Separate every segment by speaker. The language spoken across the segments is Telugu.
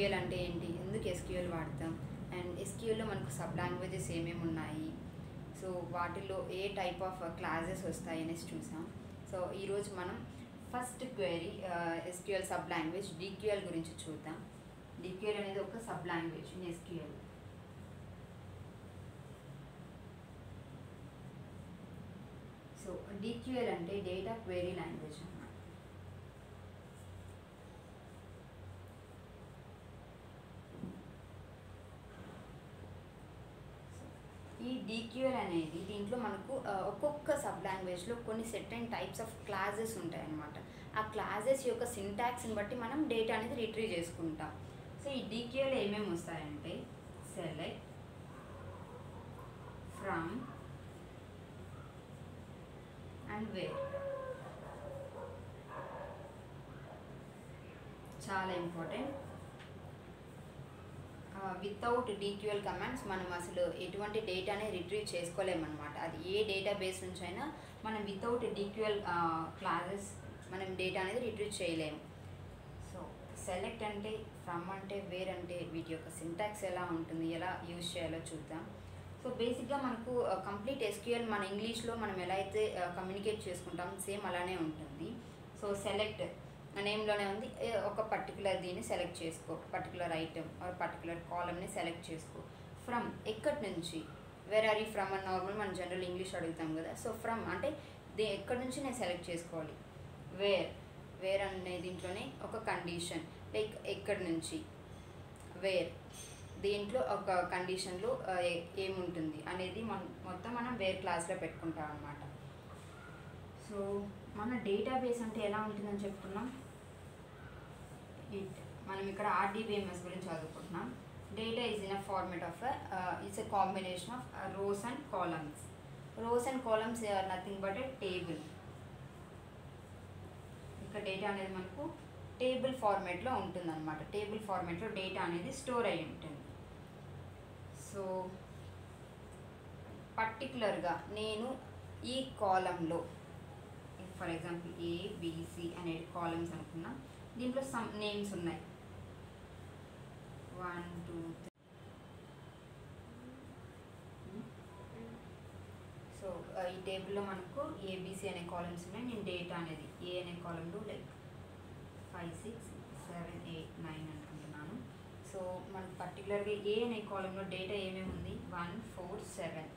Speaker 1: SQL అంటే ఏంటి, ఎందుకు SQL వాడతాం, అండ్ SQLలో మనకు సబ్ లాంగ్వేజెస్ ఏమేమి ఉన్నాయి, సో వాటిలో ఏ టైప్ ఆఫ్ క్లాసెస్ వస్తాయి అనేసి చూసాం. సో ఈరోజు మనం first query SQL sub language DQL గురించి చూద్దాం. DQL అనేది ఒక sub language in SQL. So DQL అంటే డేటా క్వెరీ లాంగ్వేజ్ అన్నమాట. ఈ DQL అనేది దీంట్లో మనకు ఒక్కొక్క సబ్ లాంగ్వేజ్లో కొన్ని సెర్టైన్ టైప్స్ ఆఫ్ క్లాసెస్ ఉంటాయి అన్నమాట. ఆ క్లాసెస్ యొక్క సింటాక్స్ని బట్టి మనం డేటా అనేది రిట్రీవ్ చేసుకుంటాం. సో ఈ DQL ఏమేమి వస్తాయంటే సెలెక్ట్, ఫ్రమ్ అండ్ వేర్. చాలా ఇంపార్టెంట్. వితౌట్ DQL కమాండ్స్ మనం అసలు ఎటువంటి డేటాని రిట్రీవ్ చేసుకోలేమన్నమాట. అది ఏ డేటాబేస్ నుంచి అయినా మనం వితౌట్ DQL క్లాసెస్ మనం డేటా అనేది రిట్రీవ్ చేయలేము. సో సెలెక్ట్ అంటే, ఫ్రమ్ అంటే, వేర్ అంటే వీటి యొక్క సింటాక్స్ ఎలా ఉంటుంది, ఎలా యూజ్ చేయాలో చూద్దాం. సో బేసిక్గా మనకు కంప్లీట్ SQL మన ఇంగ్లీష్లో మనం ఎలా అయితే కమ్యూనికేట్ చేసుకుంటాం సేమ్ అలానే ఉంటుంది. సో సెలెక్ట్ నేమ్లోనే ఉంది, ఒక పర్టికులర్ దీన్ని సెలెక్ట్ చేసుకో, పర్టికులర్ ఐటమ్ ఆర్ పర్టికులర్ కాలమ్ని సెలెక్ట్ చేసుకో. ఫ్రమ్ ఎక్కడి నుంచి, వేర్ ఆర్ యూ ఫ్రమ్ అని నార్మల్ మనం జనరల్ ఇంగ్లీష్ అడుగుతాం కదా. సో ఫ్రమ్ అంటే ఎక్కడి నుంచి నేను సెలెక్ట్ చేసుకోవాలి. వేర్ అనే దీంట్లోనే ఒక కండిషన్, లైక్ ఎక్కడి నుంచి, వేర్ దీంట్లో ఒక కండిషన్లో ఏముంటుంది అనేది మొత్తం మనం వేర్ క్లాస్లో పెట్టుకుంటాం అన్నమాట. సో మన డేటాబేస్ అంటే ఎలా ఉంటుందని చెప్పుకున్నాం. మనం ఇక్కడ RDBMS గురించి చదువుకుంటున్నాం. Data is in a format of it's a combination of rows and columns. Rows and columns are nothing but a table. ఇక్కడ డేటా అనేది మనకు టేబుల్ ఫార్మేట్లో ఉంటుందన్నమాట. టేబుల్ ఫార్మేట్లో డేటా అనేది స్టోర్ అయి ఉంటుంది. సో పర్టికులర్గా నేను ఈ కాలంలో ఫర్ ఎగ్జాంపుల్ ABC అనేది కాలమ్స్ అనుకున్నా. దీంట్లో సమ్ నేమ్స్ ఉన్నాయి, 1 2 3. సో ఈ టేబుల్లో మనకు ABC అనే కాలమ్స్ ఉన్నాయి. నేను డేటా అనేది A అనే కాలంలో లైక్ 5 6 7 8 9 అనుకుంటున్నాను. సో మనకు పర్టికులర్గా A అనే కాలంలో డేటా ఏమేమి ఉంది, 1 4 7,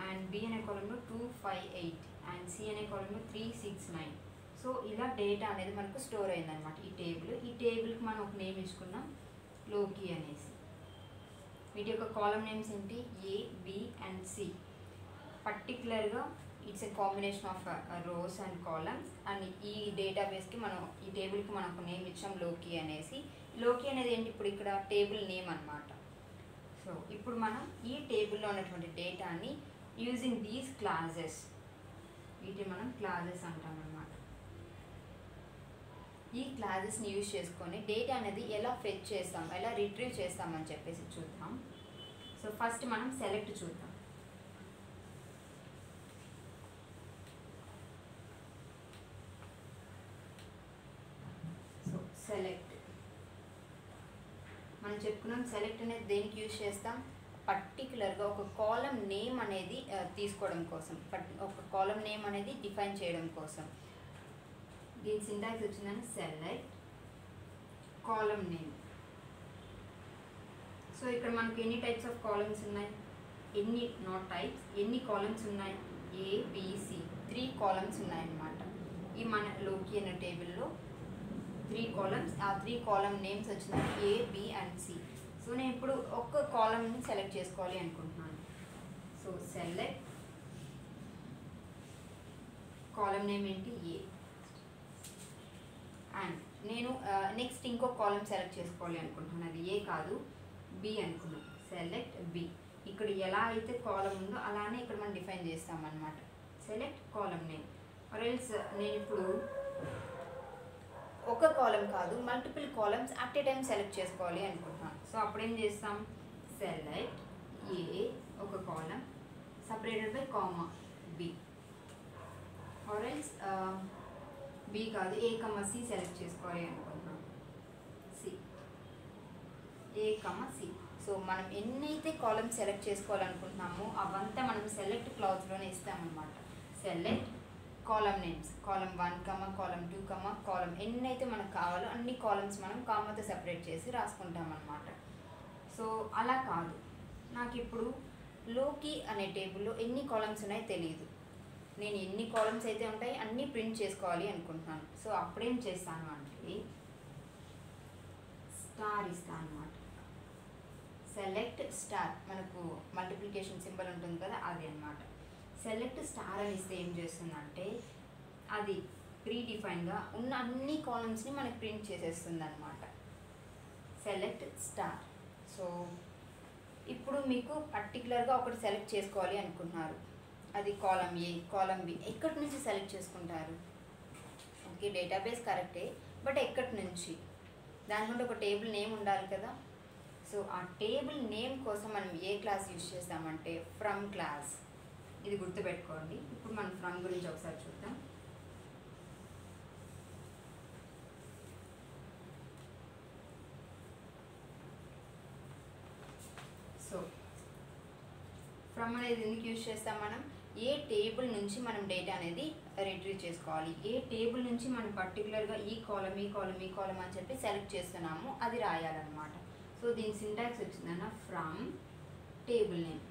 Speaker 1: అండ్ B అనే కాలంలో 2 5 8, అండ్ C అనే కాలంలో 3 6 9. సో ఇలా డేటా అనేది మనకు స్టోర్ అయిందనమాట ఈ టేబుల్. ఈ టేబుల్కి మనం ఒక నేమ్ ఇచ్చుకున్నాం, లోకి అనేసి. వీటి యొక్క కాలం నేమ్స్ ఏంటి, A B అండ్ C. పర్టికులర్గా it's a combination of rows and columns. And ఈ డేటాబేస్కి మనం ఈ టేబుల్కి మనం ఒక నేమ్ ఇచ్చాం, లోకి అనేసి. లోకి అనేది ఏంటి, ఇప్పుడు ఇక్కడ టేబుల్ నేమ్ అనమాట. సో ఇప్పుడు మనం ఈ టేబుల్లో ఉన్నటువంటి డేటాని యూజింగ్ దీస్ క్లాసెస్, వీటిని మనం క్లాసెస్ అంటాం అన్నమాట. ఈ క్లాసెస్ని యూజ్ చేసుకొని డేటా అనేది ఎలా ఫెచ్ చేస్తాం, ఎలా రిట్రీవ్ చేస్తామని చెప్పేసి చూద్దాం. సో ఫస్ట్ మనం సెలెక్ట్ చూద్దాం. సో సెలెక్ట్ మనం చెప్పుకున్నాం, సెలెక్ట్ అనేది దేనికి యూజ్ చేస్తాం, పర్టికులర్గా ఒక కాలం నేమ్ అనేది తీసుకోవడం కోసం, ఒక కాలం నేమ్ అనేది డిఫైన్ చేయడం కోసం. దీని సింటాక్స్ వచ్చిందని సెలెక్ట్ కాలం నేమ్. సో ఇక్కడ మనకి ఎన్ని టైప్స్ ఆఫ్ కాలమ్స్ ఉన్నాయి, నాట్ టైప్స్, ఎన్ని కాలమ్స్ ఉన్నాయి, ABC 3 కాలమ్స్ ఉన్నాయన్నమాట. ఈ మన లోకి అనే టేబుల్లో 3 కాలమ్స్, ఆ 3 కాలమ్ నేమ్స్ వచ్చినాయి A B and C. So నేను ఇప్పుడు ఒక్క కాలమ్ని సెలెక్ట్ చేసుకోవాలి అనుకుంటున్నాను. సో సెలెక్ట్ కాలం నేమ్ ఏంటి, A. అండ్ నేను నెక్స్ట్ ఇంకో కాలమ్ సెలెక్ట్ చేసుకోవాలి అనుకుంటున్నాను, అది A కాదు B అనుకున్నాం. Select B. ఇక్కడ ఎలా అయితే కాలం ఉందో అలానే ఇక్కడ మనం డిఫైన్ చేస్తామన్నమాట. Select column name. Or else నేను ఇప్పుడు ఒక కాలం కాదు multiple columns at a time select చేసుకోవాలి అనుకుంటున్నాను. సో అప్పుడేం చేస్తాం, సెలెక్ట్ A ఒక column separated by comma B, or else B కాదు A, C సెలెక్ట్ చేసుకోవాలి అనుకుంటున్నాం. C A comma C. So మనం ఎన్నైతే కాలమ్స్ సెలెక్ట్ చేసుకోవాలనుకుంటున్నామో అవంతా మనం సెలెక్ట్ క్లాజ్లోనే ఇస్తామన్నమాట. Select column names, column 1 column 2 column ఎన్నైతే మనకు కావాలో అన్ని కాలమ్స్ మనం కామాతో సెపరేట్ చేసి రాసుకుంటాం అన్నమాట. సో అలా కాదు, నాకు ఇప్పుడు లోకి అనే టేబుల్లో ఎన్ని కాలమ్స్ ఉన్నాయో తెలియదు. నేను ఎన్ని కాలమ్స్ అయితే ఉంటాయి అన్నీ ప్రింట్ చేసుకోవాలి అనుకుంటున్నాను. సో అప్పుడేం చేస్తాను అంటే స్టార్ ఇస్తాను అన్నమాట. సెలెక్ట్ స్టార్, మనకు మల్టిప్లికేషన్ సింబల్ ఉంటుంది కదా, అది అన్నమాట. సెలెక్ట్ స్టార్ అని ఇస్తే ఏం చేస్తుందంటే అది ప్రీడిఫైన్గా ఉన్న అన్ని కాలమ్స్ని మనకి ప్రింట్ చేసేస్తుంది అనమాట. Select star. సో ఇప్పుడు మీకు పర్టికులర్గా ఒకటి సెలెక్ట్ చేసుకోవాలి అనుకుంటున్నారు, అది కాలమ్ ఏ కాలమ్ బి, ఎక్కడి నుంచి సెలెక్ట్ చేసుకుంటారు? ఓకే, డేటాబేస్ కరెక్టే, బట్ ఎక్కడి నుంచి? దానికంటే ఒక టేబుల్ నేమ్ ఉండాలి కదా. సో ఆ టేబుల్ నేమ్ కోసం మనం ఏ క్లాస్ యూజ్ చేస్తామంటే ఫ్రమ్ క్లాస్. ఇది గుర్తుపెట్టుకోండి. ఇప్పుడు మనం ఫ్రమ్ గురించి ఒకసారి చూద్దాం. సో ఫ్రమ్ అనేది ఎందుకు యూజ్ చేస్తాం? మనం ఏ టేబుల్ నుంచి మనం డేటా అనేది రిట్రీవ్ చేసుకోవాలి, ఏ టేబుల్ నుంచి మనం పర్టికులర్గా ఈ కాలమ్ ఈ కాలమ్ ఈ కాలమ్ అని చెప్పి సెలెక్ట్ చేస్తున్నాము అది రాయాలన్నమాట. సో దీని సింటాక్స్ వచ్చిందన్న ఫ్రమ్ టేబుల్ నేమ్.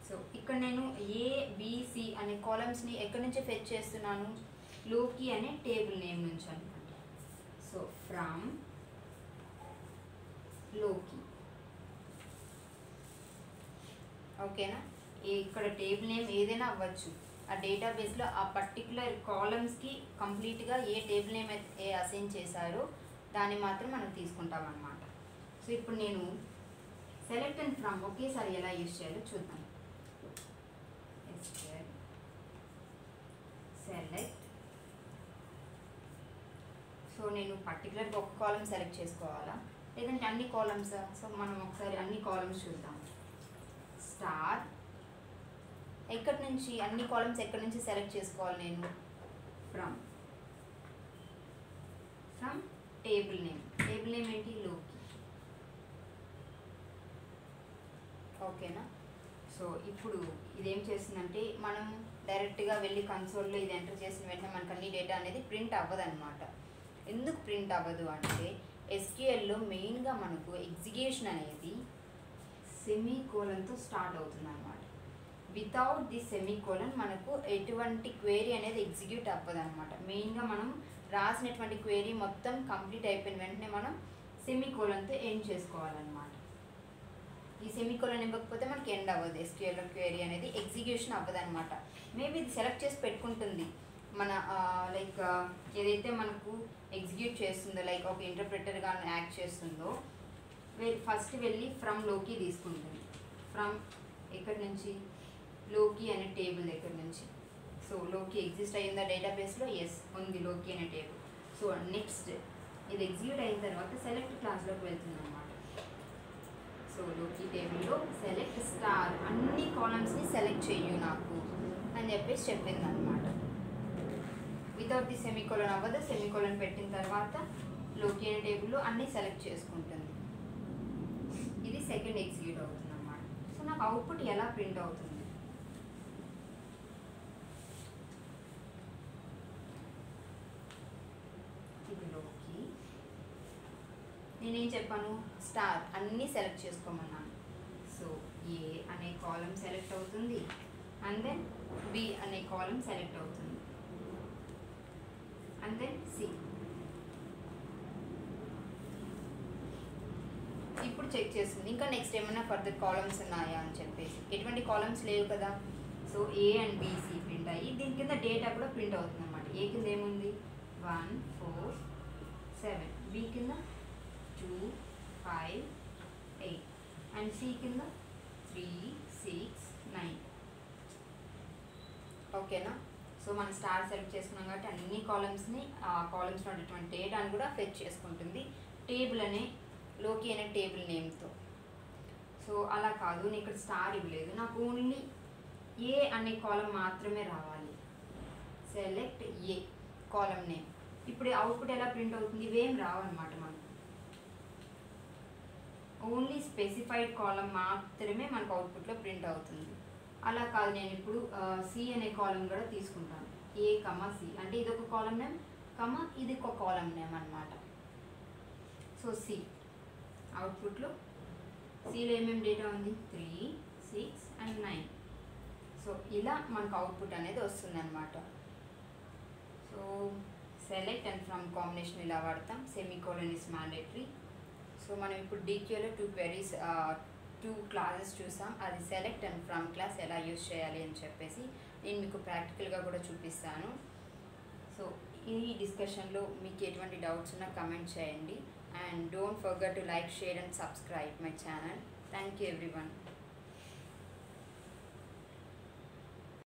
Speaker 1: సో ఇక్కడ నేను ఏబిసి అనే కాలమ్స్ని ఎక్కడి నుంచి ఫెచ్ చేస్తున్నాను? లోకి అనే టేబుల్ నేమ్ నుంచి అనమాట. సో ఫ్రమ్ లోకి. ఓకేనా? ఇక్కడ టేబుల్ నేమ్ ఏదైనా అవ్వచ్చు. ఆ డేటాబేస్లో ఆ పర్టికులర్ కాలమ్స్కి కంప్లీట్గా ఏ టేబుల్ నేమ్ అయితే అసైన్ చేశారో దాన్ని మాత్రం మనం తీసుకుంటాం అన్నమాట. సో ఇప్పుడు నేను సెలెక్ట్ అండ్ ఫ్రమ్ ఒకేసారి ఎలా యూజ్ చేయాలో చూద్దాం. సెలెక్ట్. సో నేను పర్టికులర్గా ఒక కాలమ్ సెలెక్ట్ చేసుకోవాలా లేదంటే అన్ని కాలమ్సా? సో మనం ఒకసారి అన్ని కాలమ్స్ చూద్దాం. స్టార్. ఎక్కడి నుంచి అన్ని కాలమ్స్ ఎక్కడి నుంచి సెలెక్ట్ చేసుకోవాలి నేను? From table name. Table name ఏంటి? లోకి. ఓకేనా? సో ఇప్పుడు ఇదేం చేస్తుందంటే మనం డైరెక్ట్గా వెళ్ళి కన్సోల్లో ఇది ఎంటర్ చేసిన వెంటనే మనకు అన్ని డేటా అనేది ప్రింట్ అవ్వదు అనమాట. ఎందుకు ప్రింట్ అవ్వదు అంటే ఎస్క్యూఎల్లో మెయిన్గా మనకు ఎగ్జిక్యూషన్ అనేది సెమీకోలన్తో స్టార్ట్ అవుతుంది అనమాట. వితౌట్ ది సెమీకోలన్ మనకు ఎటువంటి క్వేరీ అనేది ఎగ్జిక్యూట్ అవ్వదు అనమాట. మెయిన్గా మనం రాసినటువంటి క్వేరీ మొత్తం కంప్లీట్ అయిపోయిన వెంటనే మనం సెమీకోలన్తో ఎండ్ చేసుకోవాలన్నమాట. ఈ సెమీకోలన్ ఇవ్వకపోతే మనకి ఎండ్ అవ్వదు. ఎస్క్యూఎల్లో క్వేరీ అనేది ఎగ్జిక్యూషన్ అవ్వదు అనమాట. మేబీ ఇది సెలెక్ట్ చేసి పెట్టుకుంటుంది మన లైక్ ఏదైతే మనకు ఎగ్జిక్యూట్ చేస్తుందో, లైక్ ఒక ఇంటర్ప్రిటర్గా యాక్ట్ చేస్తుందో, ఫస్ట్ వెళ్ళి ఫ్రమ్ లోకి తీసుకుంటుంది. ఫ్రమ్ ఎక్కడి నుంచి? లోకి అనే టేబుల్ దగ్గర నుంచి. సో లోకి ఎగ్జిస్ట్ అయ్యిందా డేటాబేస్లో? ఎస్ ఉంది, లోకి అనే టేబుల్. సో నెక్స్ట్ ఇది ఎగ్జిక్యూట్ అయిన తర్వాత సెలెక్ట్ క్లాస్లోకి వెళ్తుంది అనమాట. సో లోకి టేబుల్లో సెలెక్ట్ స్టార్, అన్ని కాలమ్స్ని సెలెక్ట్ చెయ్యు నాకు అని చెప్పేసి చెప్పింది అనమాట. వితౌట్ ది సెమీకోలన్ అవ్వదు. సెమీకోలన్ పెట్టిన తర్వాత లోకి అనే టేబుల్లో అన్నీ సెలెక్ట్ చేసుకుంటుంది. ఇది సెకండ్ ఎగ్జిక్యూట్ అవుతుంది అన్నమాట. సో నాకు అవుట్పుట్ ఎలా ప్రింట్ అవుతుంది? ఇది లోకి. నేనేం చెప్పాను? స్టార్ అన్నీ సెలెక్ట్ చేసుకోమన్నాను. సో ఏ అనే కాలమ్ సెలెక్ట్ అవుతుంది అండ్ దెన్ బి అనే కాలమ్ సెలెక్ట్ అవుతుంది అండ్ దెన్ సి. ఇప్పుడు చెక్ చేస్తుంది ఇంకా నెక్స్ట్ ఏమైనా ఫర్దర్ కాలమ్స్ ఉన్నాయా అని చెప్పేసి. ఎటువంటి కాలమ్స్ లేవు కదా. So A and BC print అయ్యి దీని కింద డేటా కూడా ప్రింట్ అవుతుంది అనమాట. ఏ కింద ఏముంది? 1 4 7, బి కింద 2 5 8 అండ్ సి కింద 3 6 9. ఓకేనా? సో మనం స్టార్ సెలెక్ట్ చేసుకున్నాం కాబట్టి అన్ని కాలమ్స్ని ఆ కాలమ్స్లో ఉండేటువంటి డేటాని కూడా ఫెచ్ చేసుకుంటుంది టేబుల్ అనే లోకి అనే టేబుల్ నేమ్తో. సో అలా కాదు, నేను ఇక్కడ స్టార్ ఇవ్వలేదు, నాకు ఓన్లీ ఏ అనే కాలం మాత్రమే రావాలి. సెలెక్ట్ ఏ కాలం నేమ్. ఇప్పుడు అవుట్పుట్ ఎలా ప్రింట్ అవుతుంది, ఇవేం రావన్నమాట మనకు. ఓన్లీ స్పెసిఫైడ్ కాలం మాత్రమే మనకు అవుట్పుట్లో ప్రింట్ అవుతుంది. అలా కాదు, నేను ఇప్పుడు సి అనే కాలం కూడా తీసుకుంటాను. ఏ కమ సి అంటే ఇది ఒక కాలం నేమ్ కమ ఇది ఒక కాలం నేమ్ అనమాట. సో సి అవుట్పుట్లో సిలో ఏమేమి డేటా ఉంది, 3, 6 and 9. సో ఇలా మనకు అవుట్పుట్ అనేది వస్తుంది అనమాట. So select and from combination ఇలా వాడతాం. Semicolon is mandatory. సో మనం ఇప్పుడు డీక్యూలో 2 క్వెరీస్ 2 క్లాసెస్ చూసాం. అది సెలెక్ట్ అండ్ ఫ్రమ్ క్లాస్ ఎలా యూజ్ చేయాలి అని చెప్పేసి నేను మీకు ప్రాక్టికల్గా కూడా చూపిస్తాను. సో ఈ డిస్కషన్లో మీకు ఎటువంటి డౌట్స్ ఉన్నా కమెంట్ చేయండి. And don't forget to like, share and subscribe my channel. Thank you everyone.